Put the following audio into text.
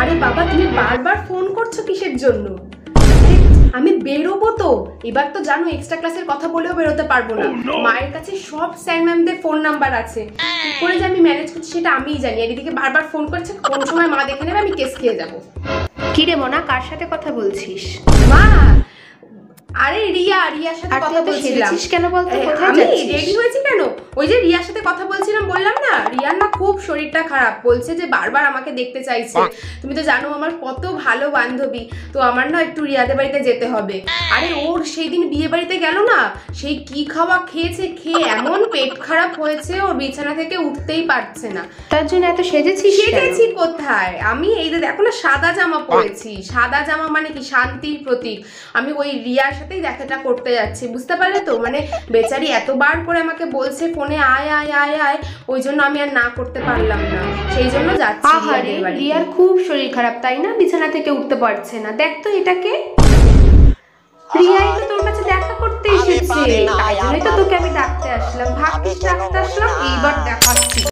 আরে বাবা, তুমি বারবার ফোন করছো কিসের জন্য? আমি বেরোবো তো, এবার তো জানো এক্সট্রা ক্লাসের কথা বলেও বেরোতে পারবো না। মায়ের কাছে সব স্যার ম্যামদের ফোন নাম্বার আছে, কি করে যে আমি ম্যানেজ করছি সেটা আমিই জানি। আর এদিকে বারবার ফোন করছে, কোন সময় মা দেখে নেবে আমি কেস খেয়ে যাবো। কি রে মোনা, কার সাথে কথা বলছিস? মা, আরে রিয়ার সাথে কথা বলছিলাম। কেন বলতো? কোথায় আমি যাচ্ছিস? রেডি হয়েছি কেন? ওই যে রিয়ার সাথে কথা বলছিলাম, বললাম না রিয়ার না খুব শরীরটা খারাপ, বলছে যে বারবার আমাকে দেখতে চাইছে। তুমি তো জানো আমার কত ভালো বান্ধবী, তো আমার না একটু রিয়াদের বাড়িতে যেতে হবে। আরে ওর সেই দিন বিয়ে বাড়িতে গেল না, সেই কি খাওয়া খেয়েছে, খেয়ে এমন পেট খারাপ হয়েছে ওর বিছানা থেকে উঠতেই পারছে না। তার জন্য এত সেজেছিস? সেজেছি কোথায়? আমি এই যে দেখো না সাদা জামা পরেছি। সাদা জামা মানে কি শান্তির প্রতীক। আমি ওই রিয়ার সাথেই দেখাটা করতে যাচ্ছি, বুঝতে পারলে তো? মানে বেচারি এতবার করে আমাকে বলছে ফোনে আয় আয় আয় আয়, ওই জন্য আমি আর না করতে পারলাম না, সেই জন্য যাচ্ছি। রিয়ার খুব শরীর খারাপ তাই না? বিছানা থেকে উঠতে পারছে না। দেখ তো এটাকে। রিয়াই তো তোর কাছে দেখা করতে এসেছে, তাই জন্যই তো তোকে আমি ডাকতে আসলাম। ভাগ্যিস ডাকতে আসলাম, এইবার দেখাচ্ছি।